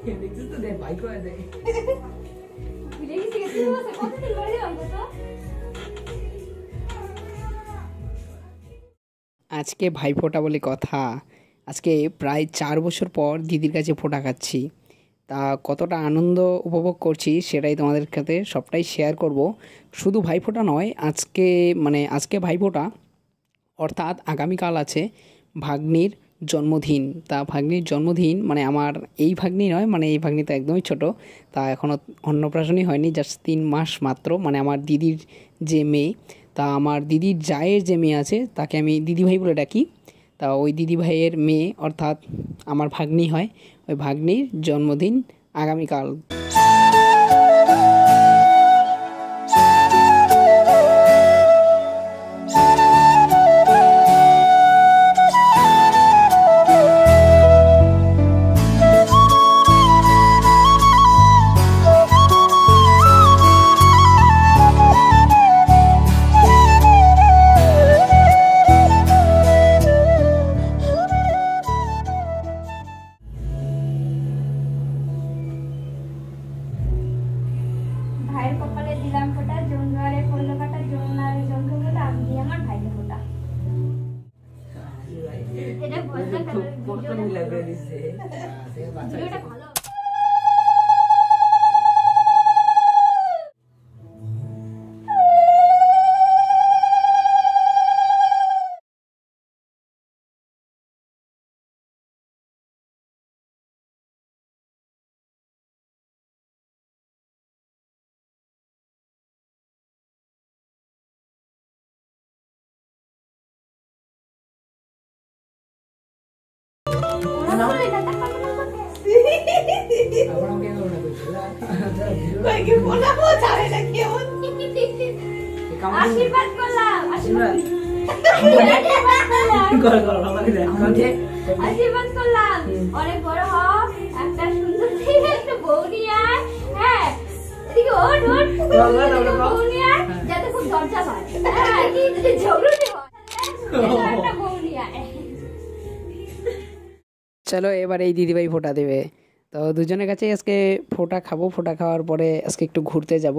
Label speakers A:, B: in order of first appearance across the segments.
A: আজকে ভাইফোঁটা বলে কথা। আজকে প্রায় 4 বছর পর দিদির কাছে ফোঁটা খাচ্ছি। তা কতটা আনন্দ উপভোগ করছি সেটাই তোমাদের সাথে সবটাই শেয়ার করব। শুধু ভাইফোঁটা নয়, আজকে ভাইফোঁটা অর্থাৎ আগামীকাল আছে ভাগ্নির জন্মদিন। তা ভাগ্নির জন্মদিন আমার এই ভাগ্নি নয়, এই ভাগ্নি তো একদমই ছোট। তা এখনও অন্নপ্রাশনই হয়নি, জাস্ট 3 মাস মাত্র। আমার দিদির যে মেয়ে, তা আমার দিদির জায়ের যে মেয়ে আছে তাকে আমি দিদিভাই বলে ডাকি। তা ওই দিদিভাইয়ের মেয়ে অর্থাৎ আমার ভাগ্নি হয়। ওই ভাগ্নির জন্মদিন আগামীকাল।
B: ভাইয়ের কপালে দিলাম ফোঁটা, জন্মারে পড়লো কাটা, জন্মারে জন্ম ফোঁটা, আমি দিয়ে আমার ভাইকে ফোঁটা। এটা বলতে ভিডিওটা ভালো। আশীর্বাদ করলাম, আশীর্বাদ করলাম, অনেক বড় হোক, একটা সুন্দর একটা বউ নিয়ে আয়। হ্যাঁ, এদিকে ওঠ ওঠ, বউ নিয়ে আয়, যাতে খুব দরজা পায়। হ্যাঁ, ঝগড়ুটে হয়, একটা বউ নিয়ে আয়।
A: চলো এবার এই দিদিভাই ফোঁটা দেবে। তো দুজনের কাছেই আজকে ফোঁটা খাবো। ফোঁটা খাওয়ার পরে আজকে একটু ঘুরতে যাব,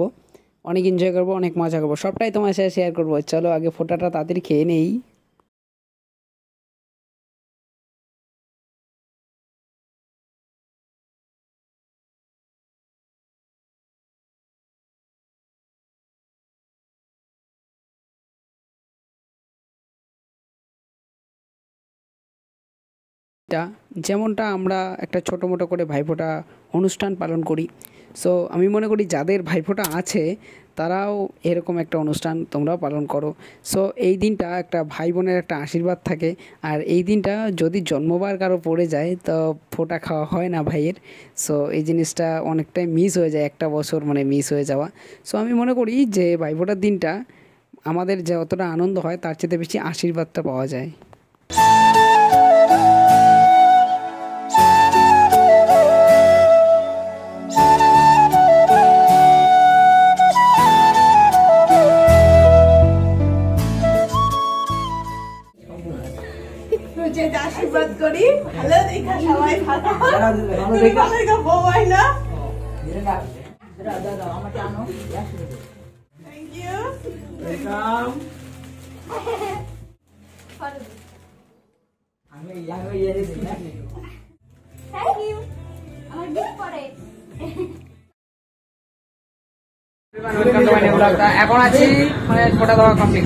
A: অনেক এনজয় করবো, অনেক মজা করবো, সবটাই তোমার সাথে শেয়ার করবো। চলো আগে ফোঁটাটা তাড়াতাড়ি খেয়ে নেই। যেমনটা আমরা একটা ছোটো মোটো করে ভাইফোঁটা অনুষ্ঠান পালন করি, সো আমি মনে করি যাদের ভাইফোঁটা আছে তারাও এরকম একটা অনুষ্ঠান তোমরাও পালন করো। সো এই দিনটা একটা ভাই বোনের একটা আশীর্বাদ থাকে। আর এই দিনটা যদি জন্মবার কারো পড়ে যায় তো ফোঁটা খাওয়া হয় না ভাইয়ের। সো এই জিনিসটা অনেকটাই মিস হয়ে যায়, একটা বছর মিস হয়ে যাওয়া। সো আমি মনে করি যে ভাইফোঁটার দিনটা আমাদের যতটা আনন্দ হয় তার চেয়ে বেশি আশীর্বাদটা পাওয়া যায়।
C: আশীর্বাদ করি ভালো দেখা, সবাই ভালো বউ হয় না। Thank you, welcome.
B: Thank you, আমার গিফট পরে।
A: এখন আছি ফোঁটা দেওয়া কমপ্লিট।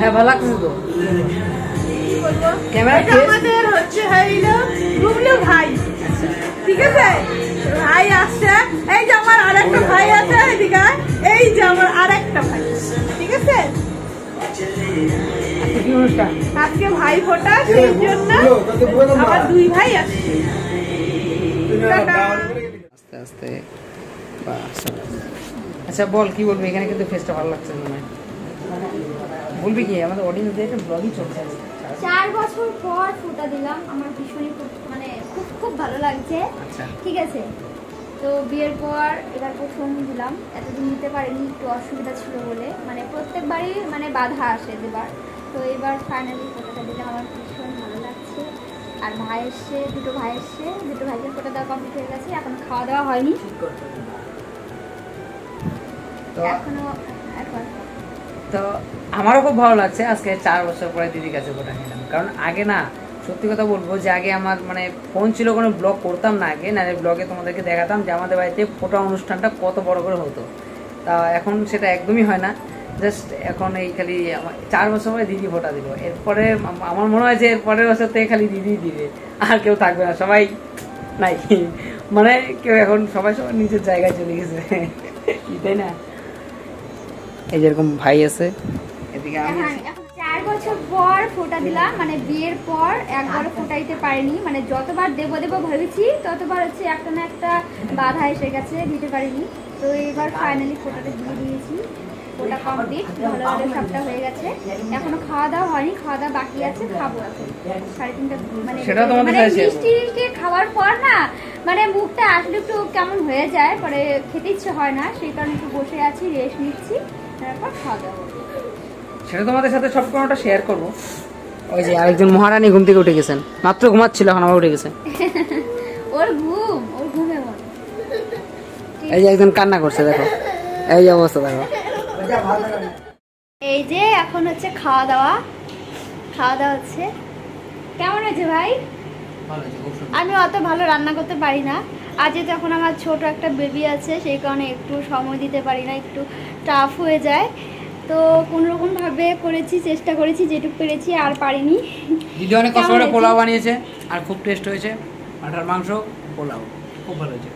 A: হ্যাঁ ভালো লাগছে তো।
C: আমাদের হচ্ছে গুবলু ভাই, ঠিক আছে? ভাই আসছে, এই যে আমার আরেকটা ভাই আছে এদিকে, এই যে আমার আরেকটা ভাই, ঠিক আছে? আজকে ভাই ফোঁটা, সেই জন্য আমার 2 ভাই আসছে।
A: আস্তে আস্তে। আচ্ছা বল, কি বলবি? এখানে কিন্তু ফেসটা ভালো লাগছে মনে হয়। বলবি কি? আমাদের অডিয়েন্স একটা ব্লগই চলছে।
B: 4 বছর পর ফোঁটা দিলাম, আমার ভীষণই খুব ভালো লাগছে। ঠিক আছে, তো বিয়ের পর এবার প্রথম দিলাম। এতদিন দিতে পারিনি, একটু অসুবিধা ছিল বলে, প্রত্যেকবারই বাধা আসে দেবার। তো এবার ফাইনালি ফোঁটাটা দিলাম, আমার ভীষণ ভালো লাগছে। আর ভাই এসছে, দুটো ভাই এসছে, দুটো ভাইকে ফোটা দেওয়া কমপ্লিট হয়ে গেছে, এখনো খাওয়া দাওয়া হয়নি।
D: তো আমারও খুব ভালো লাগছে আজকে 4 বছর পরে দিদির কাছে ফোটা নিলাম। কারণ আগে না, সত্যি কথা বলবো যে আগে আমার মানে ফোন ছিল, কোনো ব্লগ করতাম না আগে, না ব্লগে তোমাদেরকে দেখাতাম যে আমাদের বাড়িতে ফোটা অনুষ্ঠানটা কত বড় করে হতো। তা এখন সেটা একদমই হয় না। জাস্ট এখন এই খালি 4 বছর পরে দিদি ফোটা দিল। এরপরে আমার মনে হয় যে এরপরের বছর থেকে খালি দিদি দিবে, আর কেউ থাকবে না, সবাই নাই, মানে কেউ এখন সবাই নিজের জায়গায় চলে গেছে, তাই না? এই যেরকম ভাই আছে, এদিকে আমি
B: 4 বছর পর ফোটা দিলাম, মানে বিয়ের পর একবারও ফোটা দিতে পারিনি। মানে যতবার দেবো ভেবেছি ততবার হচ্ছে একটা না একটা বাধা এসে গেছে, দিতে পারিনি। তো এবার ফাইনালি ফোটাটা দিয়ে দিয়েছি, ফোটা কমপ্লিট, ভালোভাবে সবটা হয়ে গেছে। এখনো খাওয়া দাওয়া হয়নি, খাওয়া দাওয়া বাকি আছে, খাবো এখন 3:30 মানে মিষ্টি খাওয়ার পর না মানে মুখটা আসলে একটু কেমন হয়ে যায়, পরে খেতে ইচ্ছে হয় না, সেই কারণে একটু বসে আছি, রেস্ট নিচ্ছি, তারপর খাওয়া দাওয়া করবো।
D: সেটা তোমাদের সাথে সব কোনোটা শেয়ার করবো। ওই যে আরেকজন মহারানী ঘুম থেকে উঠে গেছেন, মাত্র ঘুমাচ্ছিল, এখন আবার উঠে গেছে।
B: ওর ঘুম এমন।
D: এই যে একজন কান্না করছে, দেখো এই যে অবস্থা, দেখো।
B: এই যে এখন হচ্ছে খাওয়া দাওয়া হচ্ছে। কেমন হয়েছে ভাই? আমি অত ভালো রান্না করতে পারি না, আর যেহেতু এখন আমার ছোট একটা বেবি আছে, সেই কারণে একটু সময় দিতে পারি না, একটু টাফ হয়ে যায়। তো কোনোরকম ভাবে করেছি, চেষ্টা করেছি যেটুকু পেরেছি, আর পারিনি।
D: দিদি অনেক কষ্ট করে পোলাও বানিয়েছে, আর খুব টেস্ট হয়েছে। পাঠার মাংস, পোলাও খুব ভালো হয়েছে,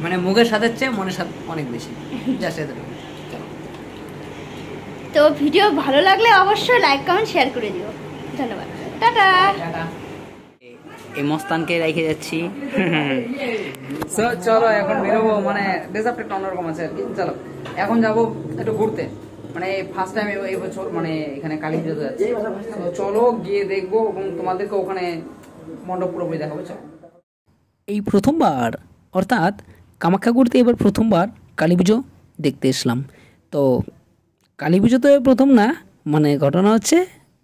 D: মানে মুখের স্বাদের চেয়ে মনের স্বাদ অনেক বেশি।
B: তো ভিডিও ভালো লাগলে অবশ্যই লাইক কমেন্ট শেয়ার করে দিও। ধন্যবাদ, টাটা।
D: এই মস্তানকে রেখে যাচ্ছি। চলো এখন বেরোবো, মানে ডেজার্ট একটু অন্যরকম আছে আর কি। চলো এখন যাবো একটু ঘুরতে, মানে ফার্স্ট টাইম এই বছর মানে এখানে কালী পুজোতে যাচ্ছি। তো চলো গিয়ে দেখবো এবং তোমাদেরকে ওখানে মণ্ডপ পুরোপুরি দেখাবো। চলো।
A: এই প্রথমবার, অর্থাৎ কামাখ্যাগুড়িতে এবার প্রথমবার কালী পুজো দেখতে এসলাম। তো কালী পুজো তো প্রথম না, মানে ঘটনা হচ্ছে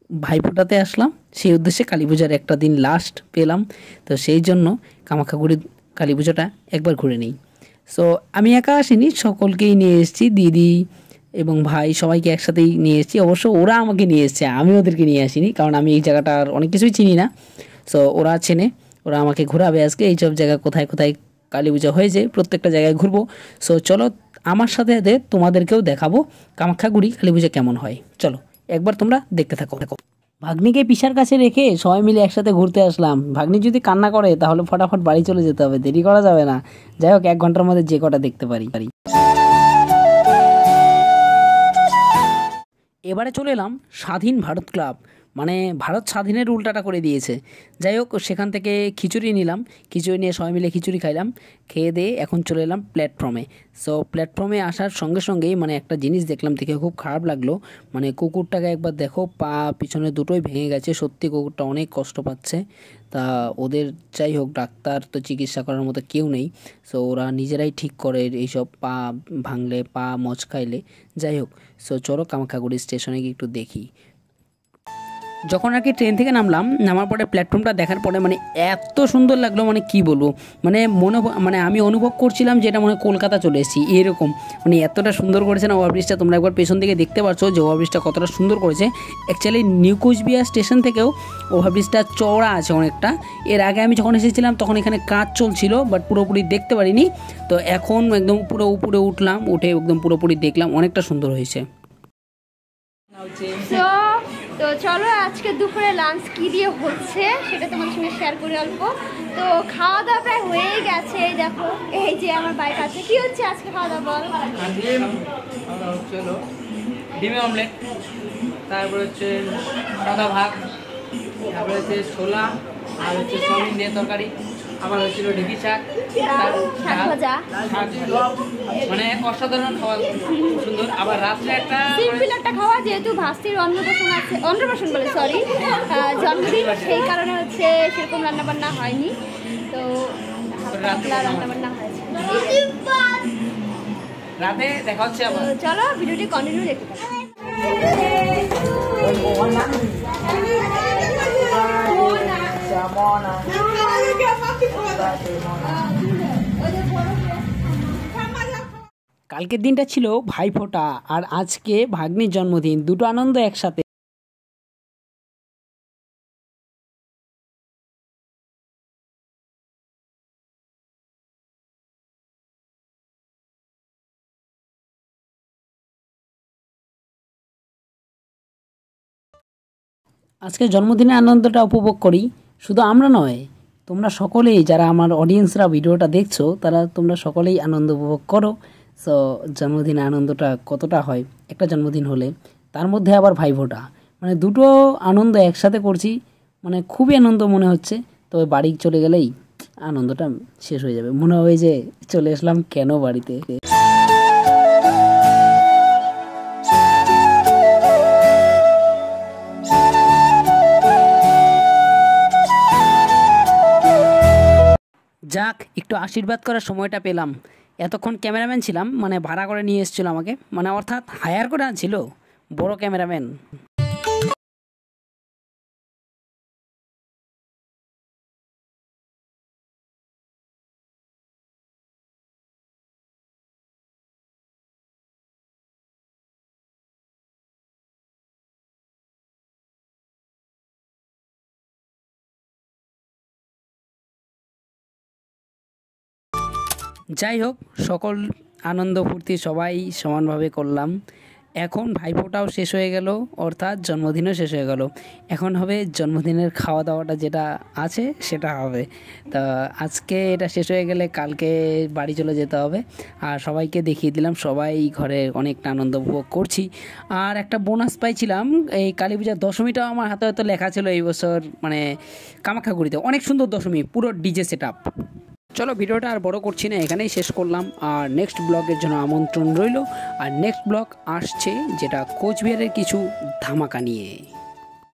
A: ভাইফোঁটাতে আসলাম, সেই উদ্দেশ্যে কালী পূজার একটা দিন লাস্ট পেলাম। তো সেই জন্য কামাখ্যাগুড়ির কালী পুজোটা একবার ঘুরে নিই। সো আমি একা আসিনি, সকলকেই নিয়ে এসেছি, দিদি এবং ভাই সবাইকে একসাথেই নিয়ে এসেছি। অবশ্য ওরা আমাকে নিয়ে এসেছে, আমি ওদেরকে নিয়ে আসিনি, কারণ আমি এই জায়গাটার অনেক কিছুই চিনি না। সো ওরা চেনে, ওরা আমাকে ঘোরাবে আজকে এইসব জায়গা, কোথায় কোথায় কালী পুজো হয়েছে প্রত্যেকটা জায়গায় ঘুরবো। সো চলো আমার সাথে সাথে তোমাদেরকেও দেখাবো কামাখ্যাগুড়ি কালী পুজো কেমন হয়। চলো একবার তোমরা দেখতে থাকো। ভাগ্নিকে পিসার কাছে রেখে সবাই মিলে একসাথে ঘুরতে আসলাম। ভাগ্নি যদি কান্না করে তাহলে ফটাফট বাড়ি চলে যেতে হবে, দেরি করা যাবে না। যাই হোক 1 ঘন্টার মধ্যে যে কটা দেখতে পারি। এবারে চলে এলাম স্বাধীন ভারত ক্লাব, মানে ভারত স্বাধীনের উল্টাটা করে দিয়েছে। যাই হোক সেখান থেকে খিচুড়ি নিলাম, খিচুড়ি নিয়ে সবাই মিলে খিচুড়ি খাইলাম, খেয়ে দিয়ে এখন চলে এলাম প্ল্যাটফর্মে। সো প্ল্যাটফর্মে আসার সঙ্গে সঙ্গেই মানে একটা জিনিস দেখলাম, দেখে খুব খারাপ লাগলো। মানে কুকুরটাকে একবার দেখো, পা পিছনে দুটোই ভেঙে গেছে, সত্যি কুকুরটা অনেক কষ্ট পাচ্ছে। তা ওদের যাই হোক, ডাক্তার তো চিকিৎসা করার মতো কেউ নেই। সো ওরা নিজেরাই ঠিক করে এইসব পা ভাঙলে, পা মচকাইলে। যাই হোক, সো চলো কামাখ্যাগুড়ি স্টেশনে গিয়ে একটু দেখি। যখন আর কি ট্রেন থেকে নামার পরে প্ল্যাটফর্মটা দেখার পরে মানে এত সুন্দর লাগলো, মানে কি বলবো, মানে আমি অনুভব করছিলাম যে এটা মনে কলকাতা চলে এসেছি এরকম, মানে এতটা সুন্দর করেছে না ওভারব্রিজটা। তোমরা একবার পেছন দিকে দেখতে পাচ্ছ যে ওভারব্রিজটা কতটা সুন্দর করেছে। অ্যাকচুয়ালি নিউ কোচবিহার স্টেশন থেকেও ওভারব্রিজটা চওড়া আছে অনেকটা। এর আগে আমি যখন এসেছিলাম তখন এখানে কাজ চলছিল, বাট পুরোপুরি দেখতে পারিনি। তো এখন একদম পুরো উপরে উঠলাম, উঠে একদম পুরোপুরি দেখলাম, অনেকটা সুন্দর হয়েছে।
B: তো চলো আজকে দুপুরে লাঞ্চ কি দিয়ে হচ্ছে সেটা তোমাদের সঙ্গে শেয়ার করি অল্প। তো খাওয়া দাওয়া প্রায় হয়েই গেছে, এই দেখো এই যে আমার বাইক আছে। কি হচ্ছে আজকে খাওয়া দাওয়া বল?
D: ডিমের অমলেট, তারপরে হচ্ছে সাদা ভাত, তারপরে হচ্ছে ছোলা, আর হচ্ছে সয়াবিন দিয়ে তরকারি, আবার হচ্ছিল ঢেঁকি শাক,
B: শাক ভাজা,
D: মানে অসাধারণ খাওয়া, সুন্দর। আবার রাত্রে একটা
B: সিম্পল একটা খাওয়া, যেহেতু ভাস্তির অন্নপ্রাশন আছে, অন্নপ্রাশন বলে সরি জন্মদিন, সেই কারণে হচ্ছে সেরকম রান্নাবান্না হয়নি। তো রান্নাবান্না হয়েছে
D: রাতে দেখা হচ্ছে আবার।
B: চলো ভিডিওটি কন্টিনিউ দেখতে থাকো।
D: মনা
C: খালাকে আমাকে খাওয়া দাও।
B: ওই যে বড়
A: কালকের দিনটা ছিল ভাইফোঁটা আর আজকে ভাগ্নির জন্মদিন, দুটো আনন্দ একসাথে। আজকে জন্মদিনের আনন্দটা উপভোগ করি, শুধু আমরা নয়, তোমরা সকলেই যারা আমার অডিয়েন্সরা ভিডিওটা দেখছো তারা তোমরা সকলেই আনন্দ উপভোগ করো। সো জন্মদিনের আনন্দটা কতটা হয় একটা জন্মদিন হলে, তার মধ্যে আবার ভাইফোঁটা, মানে দুটো আনন্দ একসাথে করছি, মানে খুবই আনন্দ মনে হচ্ছে। তবে বাড়ি চলে গেলেই আনন্দটা শেষ হয়ে যাবে, মনে হয় যে চলে আসলাম কেন বাড়িতে। যাক, একটু আশীর্বাদ করার সময়টা পেলাম। এতক্ষণ ক্যামেরাম্যান ছিলাম, মানে ভাড়া করে নিয়ে এসেছিল আমাকে, মানে অর্থাৎ হায়ার করে আনছিল বড় ক্যামেরাম্যান। যাই হোক, সকল আনন্দ ফুর্তি সবাই সমানভাবে করলাম। এখন ভাইফোঁটাও শেষ হয়ে গেল, অর্থাৎ জন্মদিনও শেষ হয়ে গেল। এখন হবে জন্মদিনের খাওয়া দাওয়াটা যেটা আছে সেটা হবে। তা আজকে এটা শেষ হয়ে গেলে কালকে বাড়ি চলে যেতে হবে। আর সবাইকে দেখিয়ে দিলাম, সবাই ঘরে অনেকটা আনন্দ উপভোগ করছি। আর একটা বোনাস পাইছিলাম, এই কালী পূজার দশমীটাও আমার হাতে হয়তো লেখা ছিল এই বছর, মানে কামাখ্যাগুড়িতে অনেক সুন্দর দশমী, পুরো ডিজে সেট আপ। চলো ভিডিওটা আর বড় করছি না, এখানেই শেষ করলাম। আর নেক্সট ব্লগের জন্য আমন্ত্রণ রইল। আর নেক্সট ব্লগ আসছে যেটা কোচবিহারের কিছু ধামাকা নিয়ে।